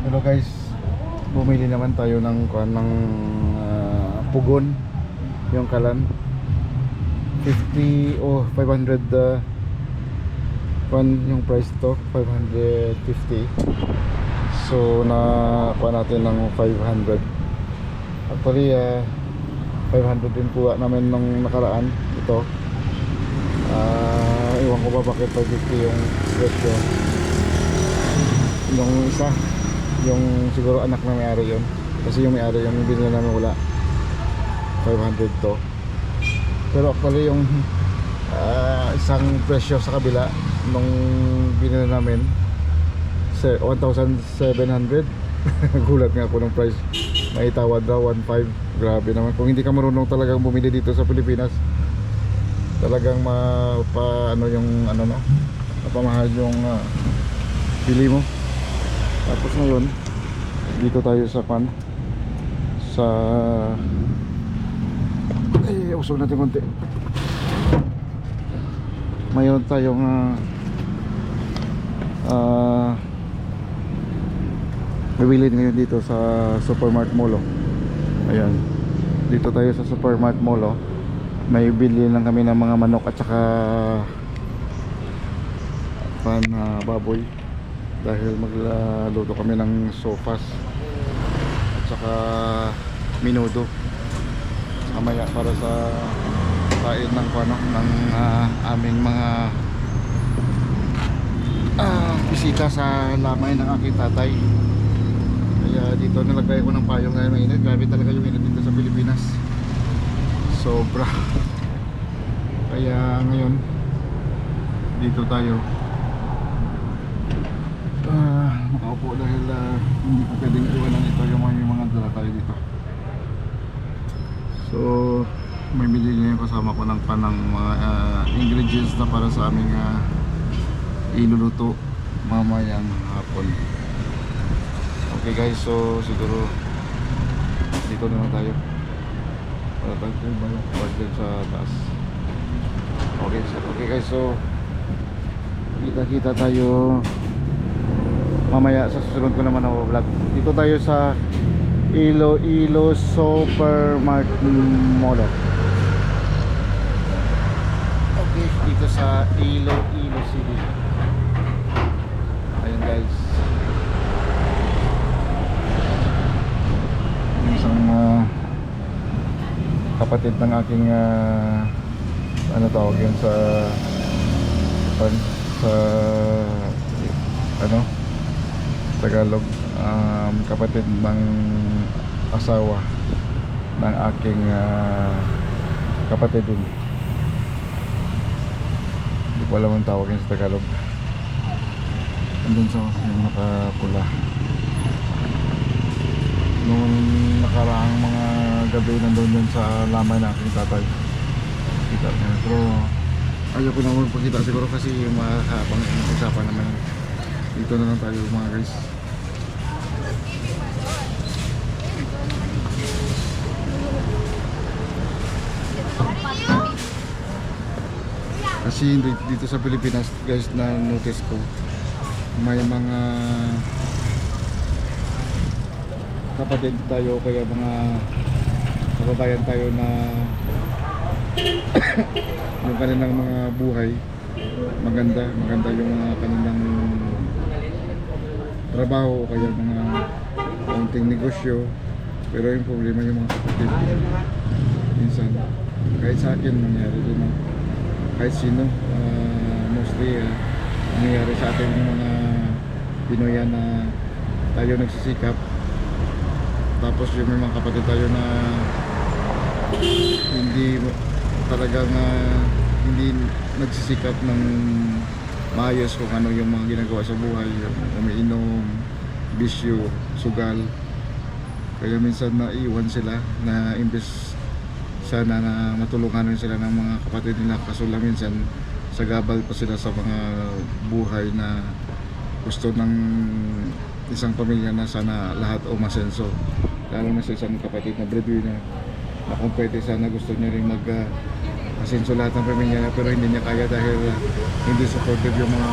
Hello guys, bumili naman tayo ng pugon, yung kalan 50 o 500 yung price to 550. So na natin ng 500. Actually 500 din kuha namin nung nakaraan. Ito iwan ko ba bakit 550 yung presyo. Yung isa, yung siguro anak na may-ari yun, kasi yung may-ari yung binili namin wala. 500 to, pero actually yung isang presyo sa kabila nung binili namin 1,700. Gulat nga ako ng price, may tawad daw 1,500. Grabe naman, kung hindi ka marunong talagang bumili dito sa Pilipinas, talagang ano yung ano no, napamahal yung bili mo. Tapos ngayon dito tayo sa usog natin konti. Mayroon tayong bibilin ngayon dito sa Supermart Mall. Ayan, dito tayo sa Supermart Mall. May bili lang kami ng mga manok at saka baboy, dahil magluto kami ng sopas at saka minudo mamaya para sa kain ng aming mga bisita sa lamay ng aking tatay. Kaya dito nilagay ko ng payong ngayon, mainit. Grabe talaga yung init dito sa Pilipinas, sobra. Kaya ngayon dito tayo nakaupo dahil hindi ko pwedeng iwanan ito yung mga dala tayo dito. So may bili ngayon kasama ko ng mga ingredients na para sa aming iluluto mamayang hapon. Okay guys, so siguro dito naman tayo para tayo ba yung order sa taas. Okay guys, so kita tayo mamaya sa susunod ko naman ako vlog. Dito tayo sa Iloilo Supermart Mall. Okay, dito sa Iloilo City. Ayun guys, isang kapatid ng aking ano tawag yun sa Tagalog, kapatid ng asawa ng aking kapatid din. Hindi ko alam ang tawagin sa Tagalog. Andun sa yung nakapula. Noong nakaraang mga gabi nandun yun sa lamay ng aking tatay. Kita niya. Pero ayaw ko naman magpakita siguro kasi mahabang usapan naman. Dito na lang tayo mga guys. Kasi dito sa Pilipinas guys, na notice ko may mga kapatid tayo, kaya mga kababayan tayo na yung kanilang mga buhay maganda yung mga kanilang trabaho o kaya mga kaunting negosyo, pero yung problema yung mga kapatid minsan kahit sa akin nangyari din, kahit sino, mostly nangyayari sa atin yung mga Pinoyan na tayo nagsisikap, tapos yung may mga kapatid tayo na hindi talagang hindi nagsisikap ng maayos kung ano yung mga ginagawa sa buhay, umiinom, bisyo, sugal. Kaya minsan naiwan sila, na imbes sana na matulungan sila ng mga kapatid nila, kaso lang minsan sagabal pa sila sa mga buhay na gusto ng isang pamilya na sana lahat umasenso, lalo na sa isang kapatid na breadwinner na kung pwede sana gusto niya rin asenso lahat ng pamilya niya, pero hindi niya kaya dahil hindi supportive yung mga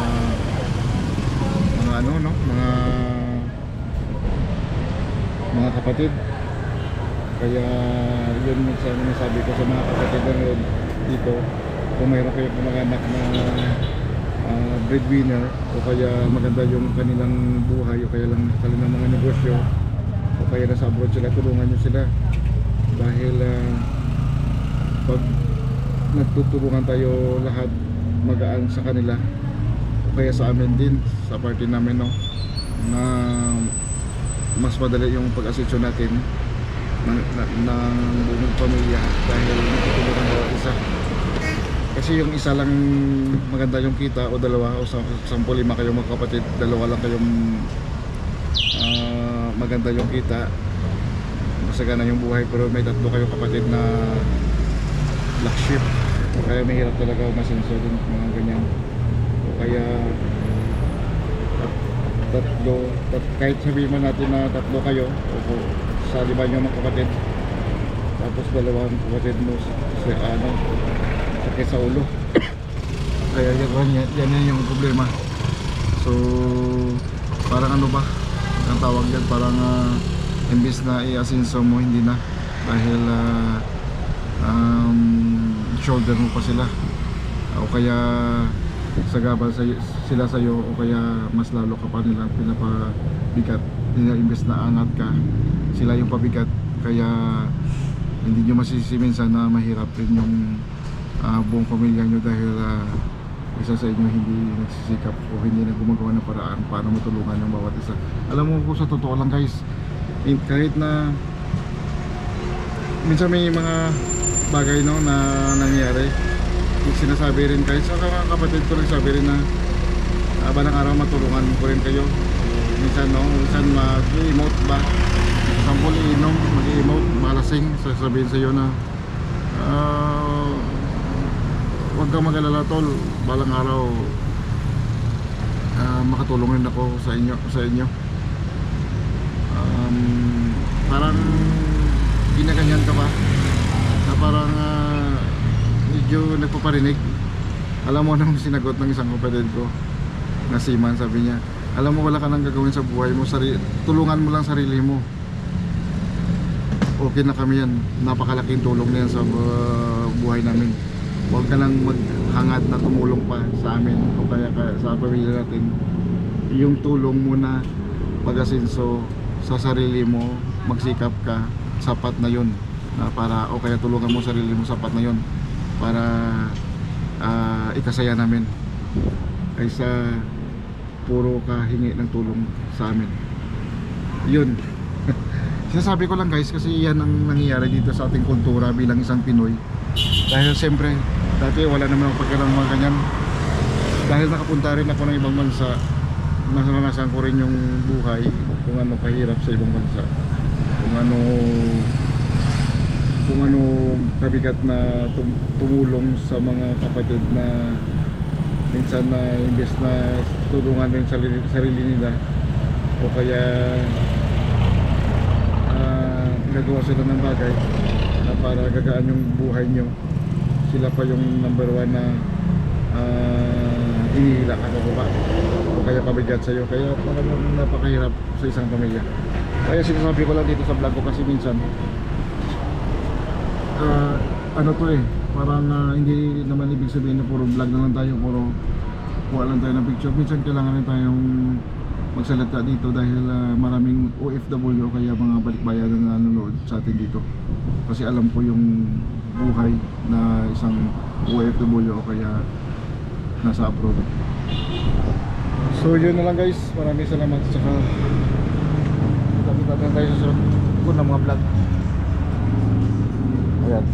mga kapatid. Kaya yun minsan nasabi ko sa mga kapatid na yun dito, kung mayroon kayo kamag-anak na breadwinner o kaya maganda yung kanilang buhay o kaya lang kanilang mga negosyo o kaya nasa abroad sila, tulungan nyo sila dahil pag nagtutulungan tayo lahat, magaan sa kanila o kaya sa amin din, sa party namin, no, na mas madali yung pag-asensyo natin ng buong pamilya dahil natutulungan bawat isa. Kasi yung isa lang maganda yung kita o dalawa o 10-5 kayong magkapatid, dalawa lang kayong maganda yung kita, masagana yung buhay. Pero may 3 kayong kapatid na black sheep, kaya mahirap talaga masenso din mga ganyan. O kaya kahit sabihin man natin na 3 kayo o sa 5 nyo mga kapatid, tapos 2 kapatid mo sakit sa ulo. Kaya yan yung problema. So parang ano ba ang tawag yan, parang imbis na i-asenso mo, hindi na, dahil shoulder mo pa sila o kaya sagabal sila sa'yo o kaya mas lalo ka pa nila pinapabigat nila. Imbes na angat ka, sila yung pabigat. Kaya hindi nyo masisisi minsan na mahirap rin yung buong pamilya nyo dahil isa sa inyo hindi nagsisikap o hindi na gumagawa ng paraan para matulungan yung bawat isa. Alam mo po, sa totoo lang guys, kahit na minsan may mga bagay, no, na nangyari, sinasabi rin kahit sa mga kapatid ko, nagsabi rin na balang araw matulungan ko rin kayo. Minsan, no, minsan mag-emote ba, example, iinom, mag-emote, malasing, sasabihin sa iyo na huwag kang mag-alala tol, balang araw makatulong rin ako sa inyo. Parang ginaganyan ka ba na parang medyo nagpaparinig. Alam mo nang sinagot ng isang kapatid ko na seaman, sabi niya, alam mo wala ka nang gagawin sa buhay mo, tulungan mo lang sarili mo, okay na kami yan. Napakalaking tulong na yan sa buhay namin. Huwag ka lang maghangad na tumulong pa sa amin o kaya sa pamilya natin. Yung tulong muna, pag-asenso sa sarili mo, magsikap ka, sapat na yun, para o kaya tulungan mo sarili mo, sapat na yun para ikasaya namin, kaysa puro ka hingi ng tulong sa amin. Yun. Sinasabi ko lang guys, kasi yan ang nangyayari dito sa ating kultura bilang isang Pinoy. Dahil siyempre dati wala naman ako pagkaroon mga ganyan. Dahil nakapunta rin ako ng ibang bansa, naranasan ko rin yung buhay, kung ano kahirap sa ibang bansa, kung ano kabigat na tumulong sa mga kapatid na minsan na imbes na tulungan rin sarili nila o kaya gagawa sila ng bagay na para gagaan yung buhay nyo, sila pa yung number 1 na hinihila ka pababa o kaya pabigat sa'yo. Kaya talagang napakahirap sa isang pamilya. Kaya sinasabi ko lang dito sa vlog ko, kasi minsan ano to parang hindi naman ibig sabihin na puro vlog na lang tayo, puro kuha lang tayo ng picture. Minsan kailangan rin tayong magsalita dito dahil maraming OFW o kaya mga balikbayan na nanonood sa atin dito. Kasi alam ko yung buhay na isang OFW o kaya nasa abroad. So yun na lang guys, maraming salamat. Saka kita-kita tayo sa susunod ko ng mga vlog. Ayan.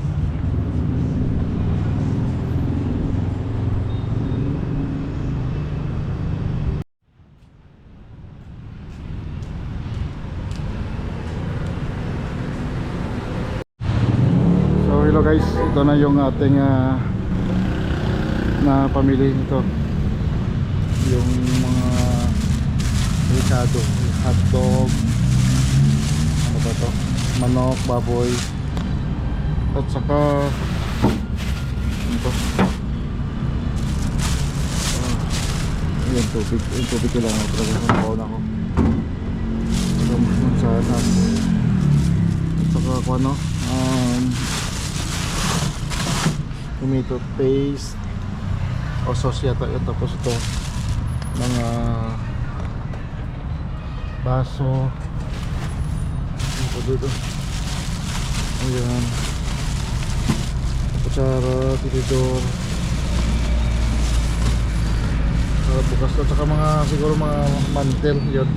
Hello guys, ito na yung ating na pamili ito. Yung mga ricado, hotdog, ano ba ito? Manok, baboy, at saka ito. Yung tubig kailangan ko talaga sa baon ako. Ito sa nas. ko ano, tomato paste o sauce yata yun. Tapos ito mga baso ito dito, ayan, kutsara, tinidor, bukas at saka mga siguro mga mantel yun.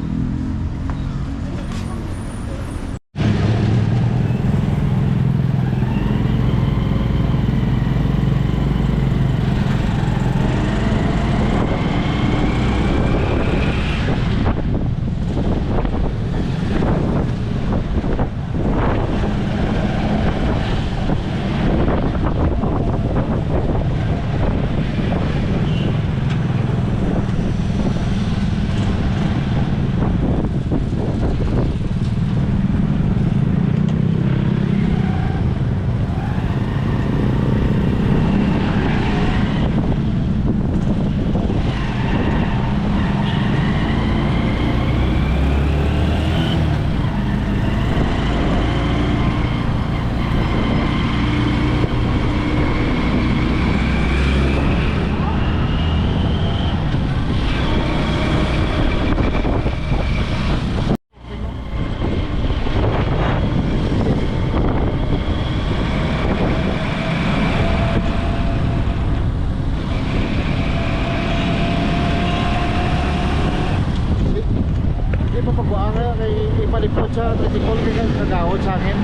Ipalipot sa tricycle kaya kagawad sa akin.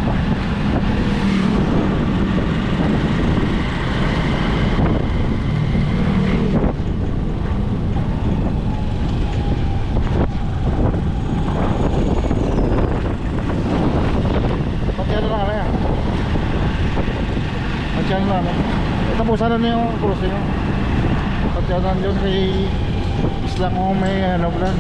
Pagkano lang kaya? Pagkano lang tapusan na yung kurso nyo. Pagkano yun kay islang kung may ano plan.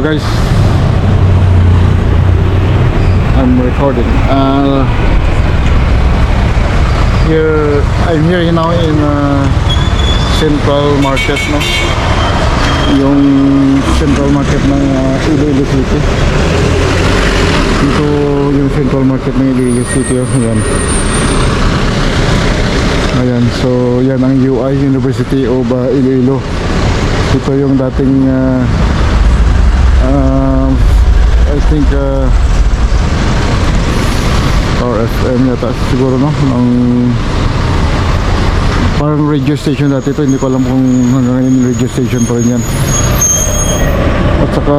guys, I'm recording. I'm here now in Central Market, no? Yung Central Market ng Iloilo City. Dito yung Central Market ng Iloilo City, oh. Ayan. Ayan, so yan ang UI, University of Iloilo. Ito yung dating I think RFM yata siguro, no? Ang parang radio station dati ito, hindi ko alam kung hanggang ngayon radio station pa rin yan. At saka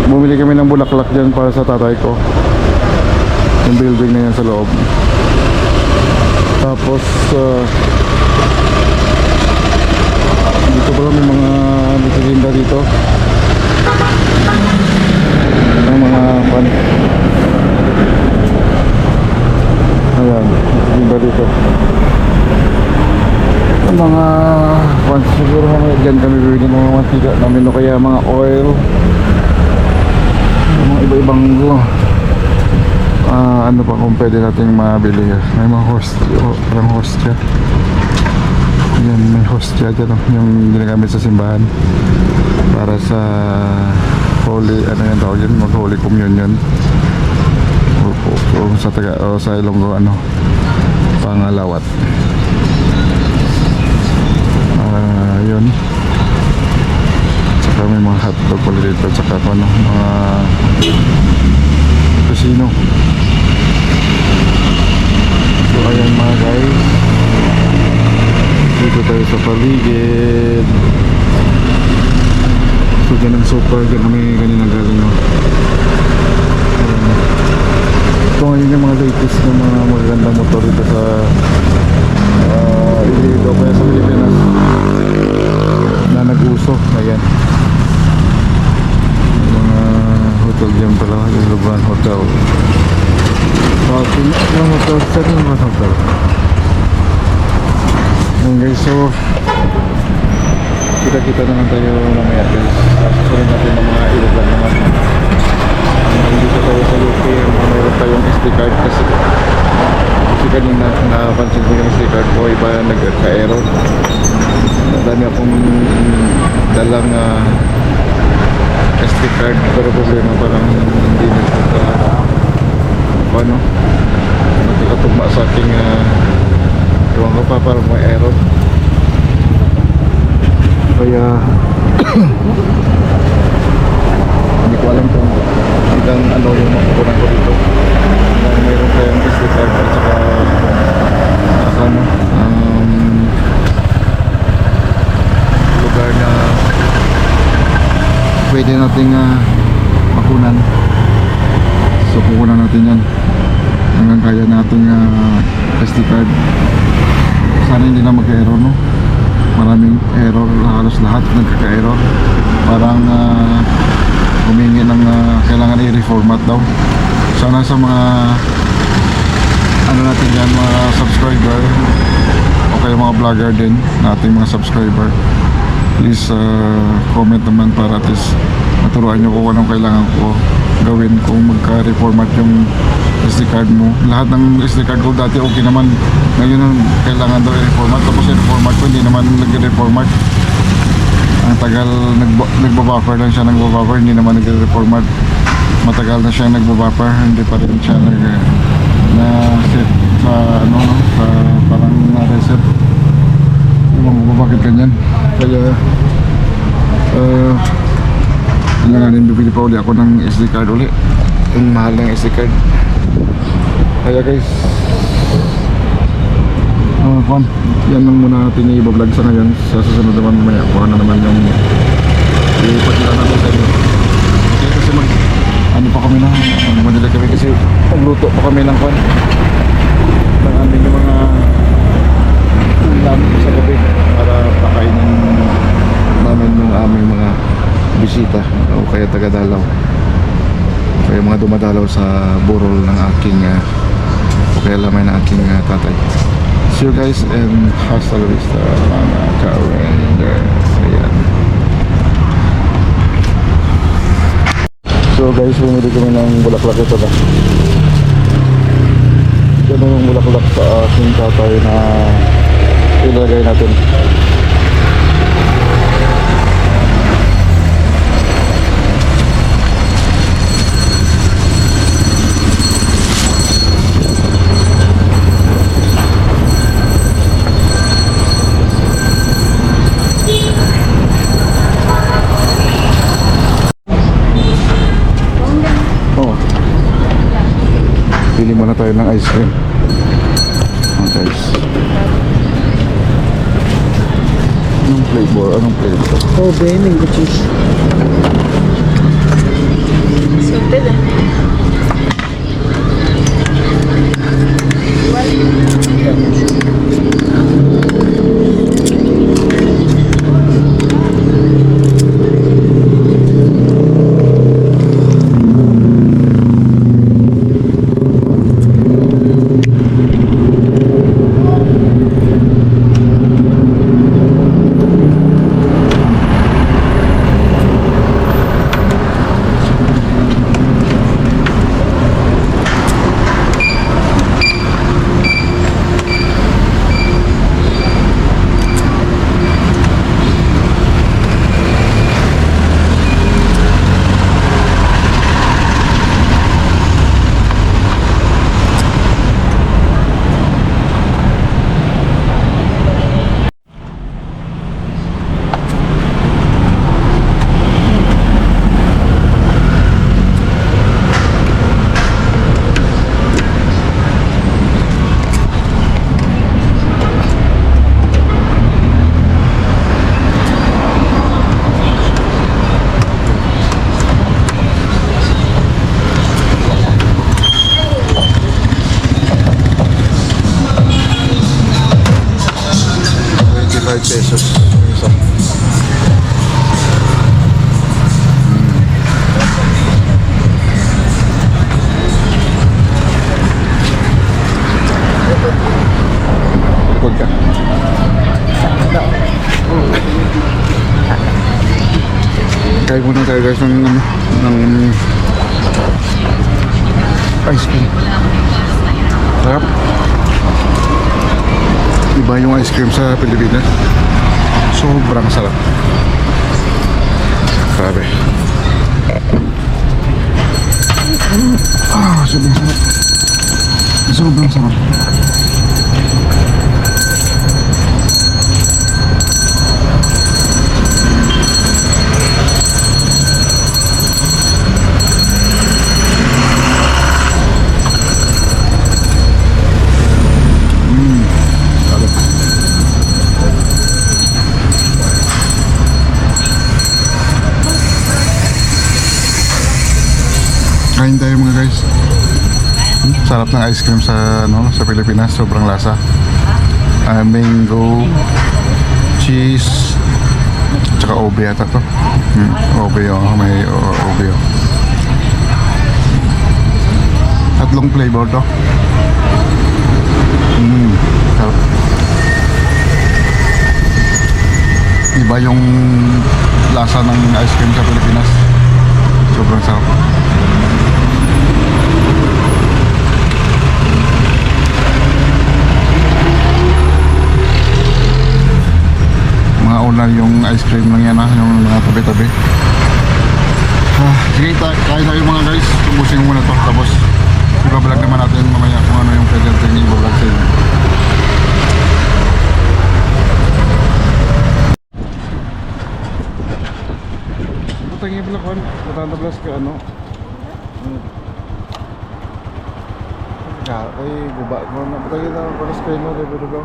bumili kami ng bulaklak dyan para sa tatay ko, yung building na yan sa loob. Tapos dito pala may mga nagtitinda dito ng mga pan. Ayan, nagtitinda dito ang mga pan. Siguro mga dyan kami bibili ng mga mantika namin, o kaya mga oil, mga iba-ibang ano pa kung pwede nating mabili. May mga parang hostya. Yan, may hostya dyan, yung ginagamit sa simbahan para sa holy, ano yan tawag yun, mag holy communion, o sa taga, o sa Ilonggo, ano, pangalawat. Yun, saka may mga hotdog pala dito, saka ano, mga casino. So ayan mga guys, dito tayo sa paligid. So dyan ang super, dyan kami kanina galing, no? Ito ngayon yung mga latest na mga magagandang motor dito sa Iloilo, kaya sa Pilipinas na nag-uso. Ayan, mga hotel dyan pala, yung Lubran Hotel. Parking ng hotel, second Lubran Hotel. Ayan guys, so kita-kita naman tayo mamaya guys. Susunod natin ng mga ilugan naman. Dito tayo sa UK, mayroon tayong SD card kasi kanina napansin ko yung SD card ko, iba nagka-error. Dami akong dalang SD card, pero problema parang hindi nagkakatugma sa aking ewan ko pa, parang may error. Kaya hindi ko alam kung ilang ano yung makukunan ko dito. Mayroon kayong SD card at saka ano, lugar na pwede nating makunan. So kukunan natin yan hanggang kaya nating SD card. Sana hindi na mag-error, no? Maraming error, halos lahat nagkaka-error. Parang humingi ng kailangan i-reformat daw. Sana sa mga ano natin yan, mga subscriber o kaya mga vlogger din nating mga subscriber, please comment naman para at least maturuan nyo kung anong kailangan ko gawin kung magka-reformat yung SD card mo. Lahat ng SD card ko dati okay naman, ngayon kailangan daw i-reformat, tapos i-reformat ko hindi naman nag-reformat. Ang tagal, nagbabuffer lang siya, nagbabuffer, hindi naman nag-reformat. Matagal na siya nagbabuffer, hindi pa rin siya na-set sa ano, sa parang na-reset. Ewan ko bakit ganyan. Kaya kailangan bibili pa uli ako ng SD card uli. Yung mahal ng SD card. Kaya guys, yan lang muna natin i-vlog sa ngayon. Sa susunod naman mamaya kuha na naman yung ipagkila natin sa inyo. Okay, kasi ano pa kami na, madali kami kasi magluto pa kami ng ng aming mga ulam sa gabi para pakainin namin yung aming mga bisita o kaya taga-dalaw, kaya mga dumadalaw sa burol ng aking o kaya lamay ng aking tatay. See you guys and hasta la vista mga ka-rangers. Ayan. So guys, bumili kami ng bulaklak ito na. Ganun yung bulaklak sa aking tatay na ilagay natin. Oh. Pili muna tayo ng ice cream. Oh, guys. Anong flavor? Anong flavor? Kobe, mango cheese. Simple lang. Pesos isa. Likod ka. Kaya muna tayo guys ng ice cream. Sarap. Iba yung ice cream sa Pilipinas. Sobrang sarap. Grabe. Sobrang sarap. Sobrang sarap. Kain tayo mga guys. Sarap ng ice cream sa Pilipinas, sobrang lasa. Mango, cheese, tsaka obe yata to. Obe may obe. Tatlong flavor to. Sarap. Iba yung lasa ng ice cream sa Pilipinas. Sobrang sarap. Mga ulan yung ice cream lang yan yung mga tabi-tabi. Sige, kain tayo mga guys. Ubusin muna to. Tapos ibablog naman natin mamaya kung ano yung pwede natin ibablog sa inyo. Butang i-vlog ko. Matantablas ka ano. Ay, guba. Butang i-vlog ko. Screen mo. Diba?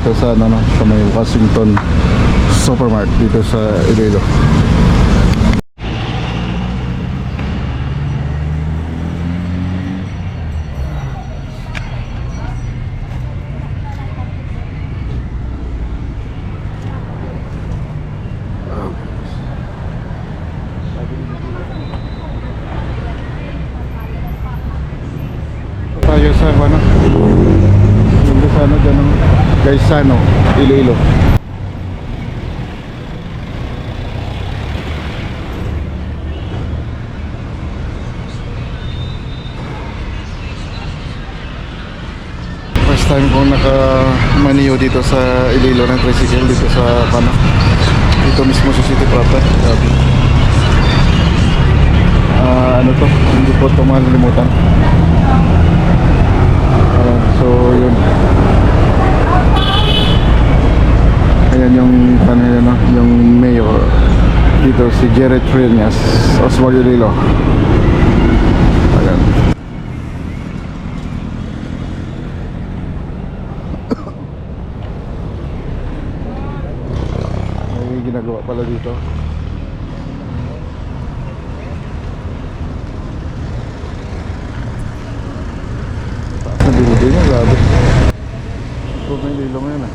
dito sa ano, no, sa may Washington Supermarket dito sa Iloilo. Tayo sa ano, yung sa ano dyan, Gaisano, Iloilo. First time kong naka-maniyo dito sa Iloilo ng tricycle dito sa Pana. Dito mismo sa City Prata. Grabe. Ano to? Hindi ko ito malilimutan. So yun. Ayan yung kanila, no? Yung mayor dito si Jared Trillanes, Oswald Iloilo. Ayan. May ginagawa pala dito. Taas na building niya, grabe. Ito na yung ilong ngayon, ah.